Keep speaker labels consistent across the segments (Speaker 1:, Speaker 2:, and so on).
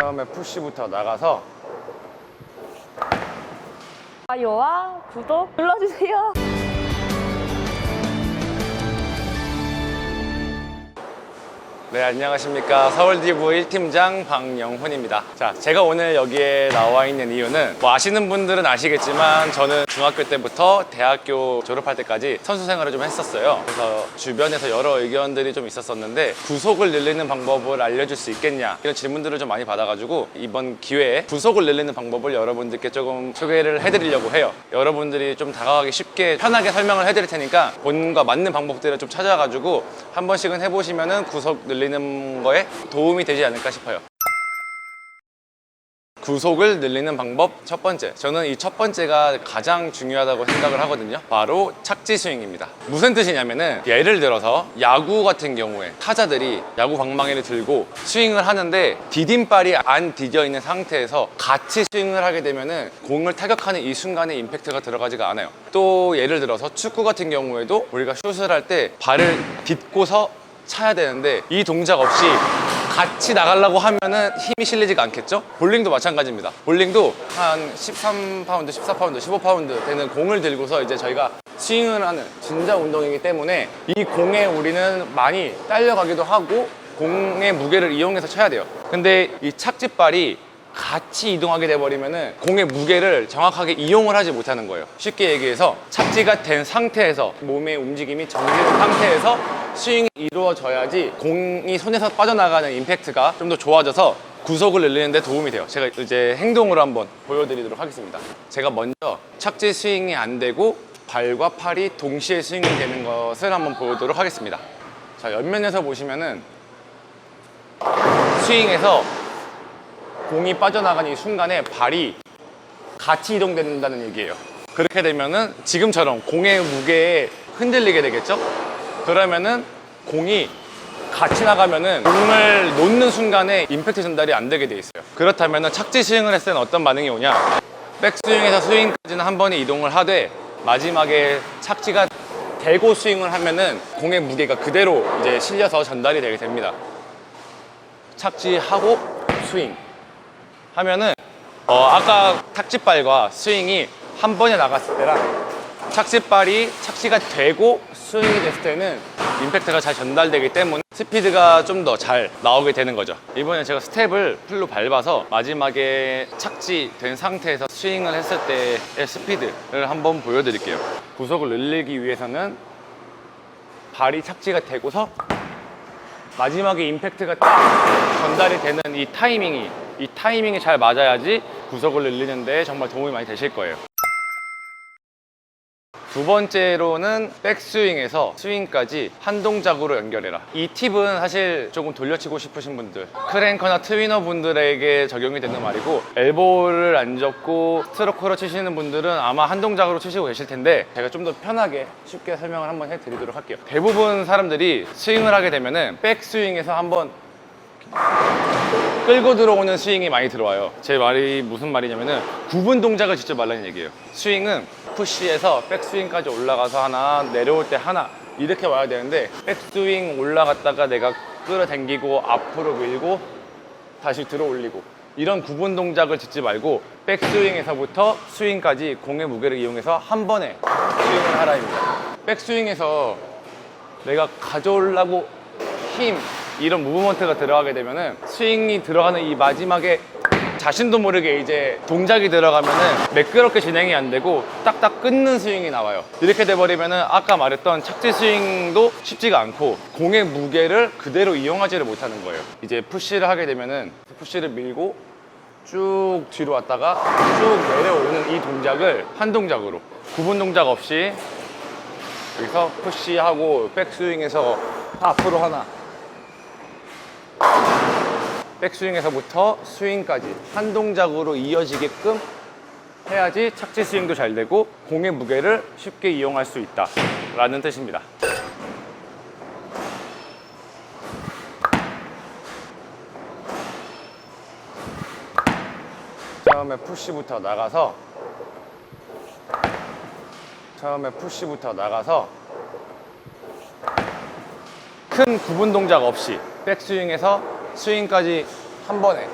Speaker 1: 처음에 푸시부터 나가서
Speaker 2: 좋아요와 구독 눌러주세요.
Speaker 1: 네, 안녕하십니까. 서울디브 1팀장 박영훈입니다. 자, 제가 오늘 여기에 나와 있는 이유는 뭐 아시는 분들은 아시겠지만 저는 중학교 때부터 대학교 졸업할 때까지 선수 생활을 좀 했었어요. 그래서 주변에서 여러 의견들이 좀 있었었는데 구속을 늘리는 방법을 알려줄 수 있겠냐 이런 질문들을 좀 많이 받아가지고 이번 기회에 구속을 늘리는 방법을 여러분들께 조금 소개를 해드리려고 해요. 여러분들이 좀 다가가기 쉽게 편하게 설명을 해드릴 테니까 본인과 맞는 방법들을 좀 찾아가지고 한 번씩은 해보시면은 구속 늘리는 거에 도움이 되지 않을까 싶어요. 구속을 늘리는 방법 첫 번째, 저는 이 첫 번째가 가장 중요하다고 생각을 하거든요. 바로 착지 스윙입니다. 무슨 뜻이냐면은 예를 들어서 야구 같은 경우에 타자들이 야구 방망이를 들고 스윙을 하는데 디딤발이 안 디뎌 있는 상태에서 같이 스윙을 하게 되면은 공을 타격하는 이 순간에 임팩트가 들어가지가 않아요. 또 예를 들어서 축구 같은 경우에도 우리가 슛을 할 때 발을 딛고서 차야 되는데 이 동작 없이 같이 나가려고 하면은 힘이 실리지가 않겠죠? 볼링도 마찬가지입니다. 볼링도 한 13파운드, 14파운드, 15파운드 되는 공을 들고서 이제 저희가 스윙을 하는 진짜 운동이기 때문에 이 공에 우리는 많이 딸려가기도 하고 공의 무게를 이용해서 쳐야 돼요. 근데 이 착지발이 같이 이동하게 돼버리면은 공의 무게를 정확하게 이용을 하지 못하는 거예요. 쉽게 얘기해서 착지가 된 상태에서 몸의 움직임이 정지된 상태에서 스윙이 이루어져야지 공이 손에서 빠져나가는 임팩트가 좀 더 좋아져서 구속을 늘리는 데 도움이 돼요. 제가 이제 행동으로 한번 보여드리도록 하겠습니다. 제가 먼저 착지 스윙이 안 되고 발과 팔이 동시에 스윙이 되는 것을 한번 보여드리도록 하겠습니다. 자, 옆면에서 보시면은 스윙에서 공이 빠져나가는 이 순간에 발이 같이 이동된다는 얘기예요. 그렇게 되면은 지금처럼 공의 무게에 흔들리게 되겠죠? 그러면은 공이 같이 나가면은 공을 놓는 순간에 임팩트 전달이 안 되게 돼 있어요. 그렇다면은 착지 스윙을 했을 때는 어떤 반응이 오냐? 백스윙에서 스윙까지는 한 번에 이동을 하되 마지막에 착지가 대고 스윙을 하면은 공의 무게가 그대로 이제 실려서 전달이 되게 됩니다. 착지하고 스윙 하면은 아까 착지발과 스윙이 한 번에 나갔을 때랑 착지발이 착지가 되고 스윙이 됐을 때는 임팩트가 잘 전달되기 때문에 스피드가 좀 더 잘 나오게 되는 거죠. 이번에 제가 스텝을 풀로 밟아서 마지막에 착지된 상태에서 스윙을 했을 때의 스피드를 한번 보여드릴게요. 구속을 늘리기 위해서는 발이 착지가 되고서 마지막에 임팩트가 딱 전달이 되는 이 타이밍이 잘 맞아야지 구속을 늘리는 데 정말 도움이 많이 되실 거예요. 두 번째로는 백스윙에서 스윙까지 한 동작으로 연결해라. 이 팁은 사실 조금 돌려치고 싶으신 분들, 크랭커나 트위너 분들에게 적용이 되는 말이고, 엘보를 안 접고 스트로크로 치시는 분들은 아마 한 동작으로 치시고 계실 텐데 제가 좀 더 편하게 쉽게 설명을 한번 해드리도록 할게요. 대부분 사람들이 스윙을 하게 되면은 백스윙에서 한번 끌고 들어오는 스윙이 많이 들어와요. 제 말이 무슨 말이냐면은 구분 동작을 직접 말라는 얘기예요. 스윙은 푸시에서 백스윙까지 올라가서 하나, 내려올 때 하나 이렇게 와야 되는데 백스윙 올라갔다가 내가 끌어당기고 앞으로 밀고 다시 들어 올리고 이런 구분 동작을 짓지 말고 백스윙에서부터 스윙까지 공의 무게를 이용해서 한 번에 스윙을 하라입니다. 백스윙에서 내가 가져오려고 힘 이런 무브먼트가 들어가게 되면은 스윙이 들어가는 이 마지막에 자신도 모르게 이제 동작이 들어가면은 매끄럽게 진행이 안 되고 딱딱 끊는 스윙이 나와요. 이렇게 돼버리면은 아까 말했던 착지 스윙도 쉽지가 않고 공의 무게를 그대로 이용하지를 못하는 거예요. 이제 푸시를 하게 되면은 푸시를 밀고 쭉 뒤로 왔다가 쭉 내려오는 이 동작을 한 동작으로 구분 동작 없이 여기서 푸시하고 백스윙에서 앞으로 하나 백스윙에서부터 스윙까지 한 동작으로 이어지게끔 해야지 착지 스윙도 잘 되고 공의 무게를 쉽게 이용할 수 있다 라는 뜻입니다. 처음에 푸시부터 나가서 큰 구분 동작 없이 백스윙에서 스윙까지 한 번에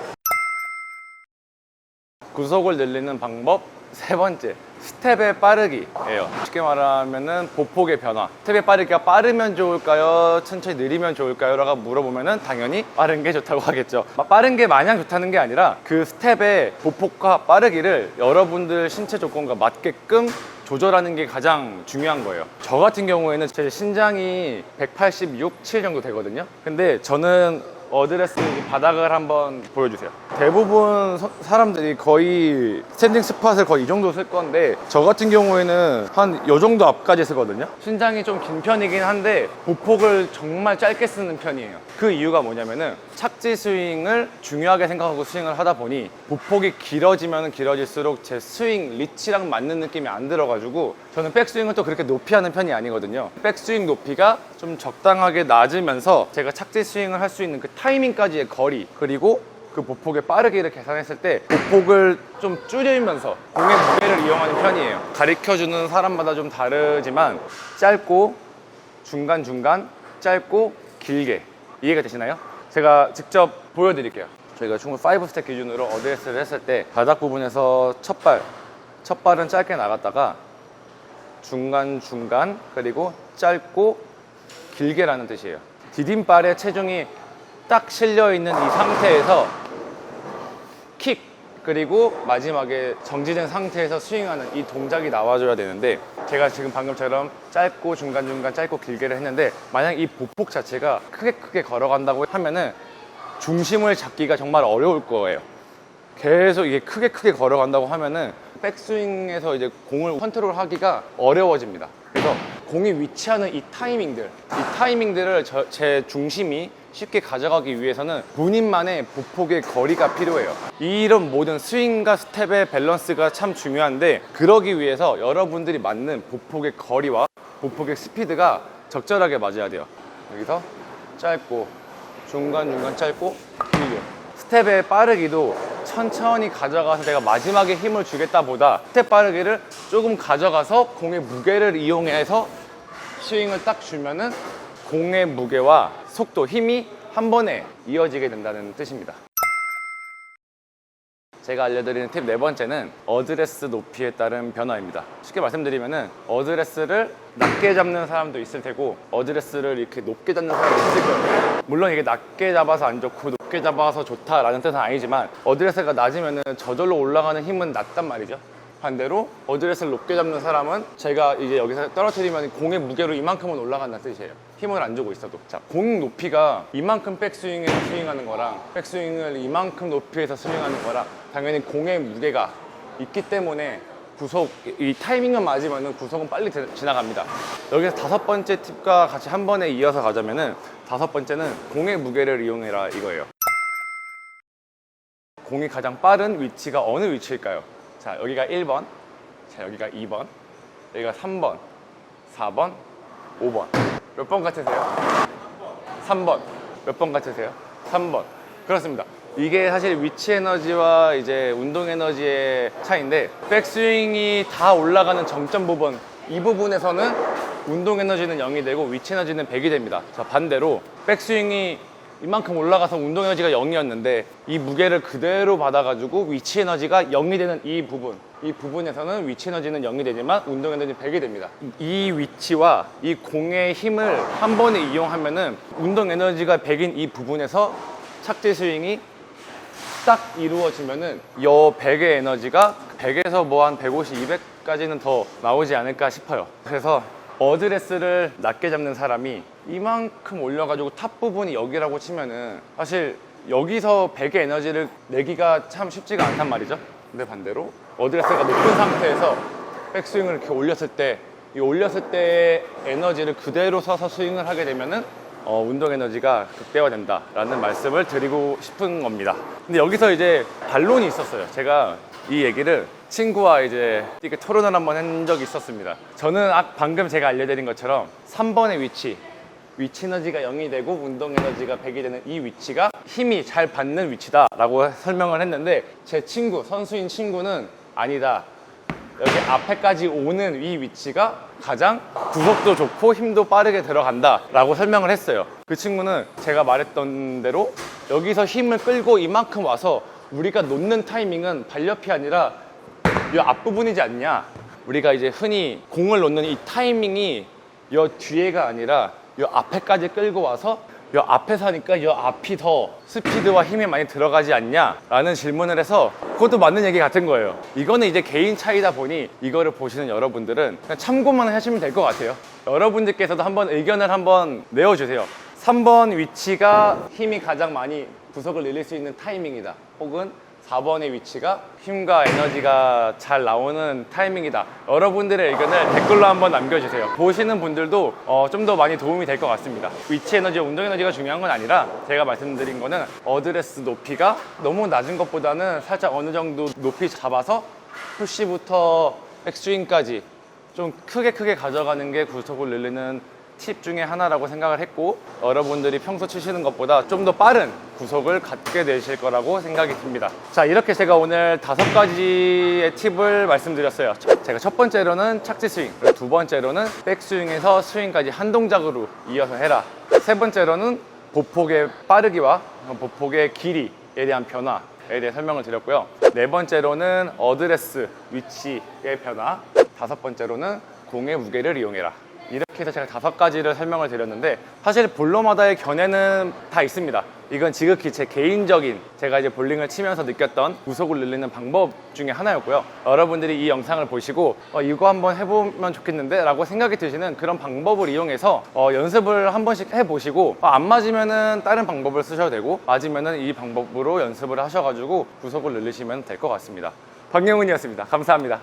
Speaker 1: 구속을 늘리는 방법 세 번째, 스텝의 빠르기예요. 쉽게 말하면은 보폭의 변화. 스텝의 빠르기가 빠르면 좋을까요? 천천히 느리면 좋을까요? 라고 물어보면은 당연히 빠른 게 좋다고 하겠죠. 빠른 게 마냥 좋다는 게 아니라 그 스텝의 보폭과 빠르기를 여러분들 신체 조건과 맞게끔 조절하는 게 가장 중요한 거예요. 저 같은 경우에는 제 신장이 186, 7 정도 되거든요. 근데 저는 어드레스 바닥을 한번 보여주세요. 대부분 사람들이 거의 스탠딩 스팟을 거의 이 정도 쓸 건데 저 같은 경우에는 한 이 정도 앞까지 쓰거든요. 신장이 좀 긴 편이긴 한데 보폭을 정말 짧게 쓰는 편이에요. 그 이유가 뭐냐면은 착지 스윙을 중요하게 생각하고 스윙을 하다 보니 보폭이 길어지면 길어질수록 제 스윙 리치랑 맞는 느낌이 안 들어가지고 저는 백스윙을 또 그렇게 높이 하는 편이 아니거든요. 백스윙 높이가 좀 적당하게 낮으면서 제가 착지 스윙을 할 수 있는 그 타이밍까지의 거리 그리고 그 보폭의 빠르기를 계산했을 때 보폭을 좀 줄이면서 공의 무게를 이용하는 편이에요. 가르쳐주는 사람마다 좀 다르지만 짧고 중간중간 짧고 길게 이해가 되시나요? 제가 직접 보여드릴게요. 저희가 충분히 5스텝 기준으로 어드레스를 했을 때 바닥 부분에서 첫 발은 짧게 나갔다가 중간 그리고 짧고 길게라는 뜻이에요. 디딤발에 체중이 딱 실려있는 이 상태에서 킥 그리고 마지막에 정지된 상태에서 스윙하는 이 동작이 나와줘야 되는데 제가 지금 방금처럼 짧고 중간중간 짧고 길게를 했는데 만약 이 보폭 자체가 크게 걸어간다고 하면은 중심을 잡기가 정말 어려울 거예요. 계속 이게 크게 걸어간다고 하면은 백스윙에서 이제 공을 컨트롤하기가 어려워집니다. 그래서 공이 위치하는 이 타이밍들을 제 중심이 쉽게 가져가기 위해서는 본인만의 보폭의 거리가 필요해요. 이런 모든 스윙과 스텝의 밸런스가 참 중요한데 그러기 위해서 여러분들이 맞는 보폭의 거리와 보폭의 스피드가 적절하게 맞아야 돼요. 여기서 짧고 중간중간 짧고 길게 스텝의 빠르기도 천천히 가져가서 내가 마지막에 힘을 주겠다 보다 스텝 빠르기를 조금 가져가서 공의 무게를 이용해서 스윙을 딱 주면은 공의 무게와 속도, 힘이 한 번에 이어지게 된다는 뜻입니다. 제가 알려드리는 팁 네 번째는 어드레스 높이에 따른 변화입니다. 쉽게 말씀드리면은 어드레스를 낮게 잡는 사람도 있을 테고 어드레스를 이렇게 높게 잡는 사람도 있을 거예요. 물론 이게 낮게 잡아서 안 좋고 높게 잡아서 좋다라는 뜻은 아니지만 어드레스가 낮으면은 저절로 올라가는 힘은 낮단 말이죠. 반대로 어드레스를 높게 잡는 사람은 제가 이제 여기서 떨어뜨리면 공의 무게로 이만큼은 올라간다는 뜻이에요. 힘을 안 주고 있어도. 자, 공 높이가 이만큼 백스윙에서 스윙하는 거랑 백스윙을 이만큼 높이에서 스윙하는 거랑 당연히 공의 무게가 있기 때문에 이 타이밍만 맞으면 구속은 빨리 지나갑니다. 여기서 다섯 번째 팁과 같이 한 번에 이어서 가자면은 다섯 번째는 공의 무게를 이용해라 이거예요. 공이 가장 빠른 위치가 어느 위치일까요? 자, 여기가 1번, 자, 여기가 2번, 여기가 3번, 4번, 5번. 몇 번 같으세요? 3번. 몇 번 같으세요? 3번. 그렇습니다. 이게 사실 위치 에너지와 이제 운동 에너지의 차이인데 백스윙이 다 올라가는 정점 부분 이 부분에서는 운동 에너지는 0이 되고 위치 에너지는 100이 됩니다. 자, 반대로 백스윙이 이만큼 올라가서 운동 에너지가 0이었는데 이 무게를 그대로 받아가지고 위치 에너지가 0이 되는 이 부분에서는 위치 에너지는 0이 되지만 운동 에너지는 100이 됩니다. 이 위치와 이 공의 힘을 한 번에 이용하면은 운동 에너지가 100인 이 부분에서 착지 스윙이 딱 이루어지면은 이 100의 에너지가 100에서 뭐 한 150, 200까지는 더 나오지 않을까 싶어요. 그래서 어드레스를 낮게 잡는 사람이 이만큼 올려가지고 탑 부분이 여기라고 치면은 사실 여기서 100의 에너지를 내기가 참 쉽지가 않단 말이죠. 근데 반대로 어드레스가 높은 상태에서 백스윙을 이렇게 올렸을 때 이 올렸을 때의 에너지를 그대로 써서 스윙을 하게 되면은 운동 에너지가 극대화된다라는 말씀을 드리고 싶은 겁니다. 근데 여기서 이제 반론이 있었어요. 제가 이 얘기를 친구와 이제 이렇게 토론을 한번 한 적이 있었습니다. 저는 방금 제가 알려드린 것처럼 3번의 위치 에너지가 0이 되고 운동 에너지가 100이 되는 이 위치가 힘이 잘 받는 위치다라고 설명을 했는데 제 선수인 친구는 아니다. 여기 앞에까지 오는 이 위치가 가장 구속도 좋고 힘도 빠르게 들어간다 라고 설명을 했어요. 그 친구는 제가 말했던 대로 여기서 힘을 끌고 이만큼 와서 우리가 놓는 타이밍은 발옆이 아니라 이 앞부분이지 않냐. 우리가 이제 흔히 공을 놓는 이 타이밍이 이 뒤에가 아니라 이 앞에까지 끌고 와서 이 앞에서 하니까 이 앞이 더 스피드와 힘이 많이 들어가지 않냐 라는 질문을 해서 그것도 맞는 얘기 같은 거예요. 이거는 이제 개인 차이다 보니 이거를 보시는 여러분들은 그냥 참고만 하시면 될 것 같아요. 여러분들께서도 한번 의견을 한번 내어주세요. 3번 위치가 힘이 가장 많이 구속을 늘릴 수 있는 타이밍이다, 혹은 4번의 위치가 힘과 에너지가 잘 나오는 타이밍이다. 여러분들의 의견을 댓글로 한번 남겨주세요. 보시는 분들도 좀 더 많이 도움이 될 것 같습니다. 위치 에너지와 운동 에너지가 중요한 건 아니라 제가 말씀드린 거는 어드레스 높이가 너무 낮은 것보다는 살짝 어느 정도 높이 잡아서 푸시부터 백스윙까지 좀 크게 가져가는 게 구속을 늘리는 팁 중에 하나라고 생각을 했고, 여러분들이 평소 치시는 것보다 좀 더 빠른 구속을 갖게 되실 거라고 생각이 듭니다. 자, 이렇게 제가 오늘 5가지의 팁을 말씀드렸어요. 제가 첫 번째로는 착지 스윙, 그리고 두 번째로는 백스윙에서 스윙까지 한 동작으로 이어서 해라. 세 번째로는 보폭의 빠르기와 보폭의 길이에 대한 변화에 대해 설명을 드렸고요. 네 번째로는 어드레스 위치의 변화, 다섯 번째로는 공의 무게를 이용해라. 이렇게 해서 제가 5가지를 설명을 드렸는데, 사실 볼러마다의 견해는 다 있습니다. 이건 지극히 제 개인적인, 제가 이제 볼링을 치면서 느꼈던 구속을 늘리는 방법 중에 하나였고요. 여러분들이 이 영상을 보시고 이거 한번 해보면 좋겠는데 라고 생각이 드시는 그런 방법을 이용해서 연습을 한 번씩 해보시고, 안 맞으면은 다른 방법을 쓰셔도 되고, 맞으면은 이 방법으로 연습을 하셔가지고 구속을 늘리시면 될 것 같습니다. 박영훈이었습니다. 감사합니다.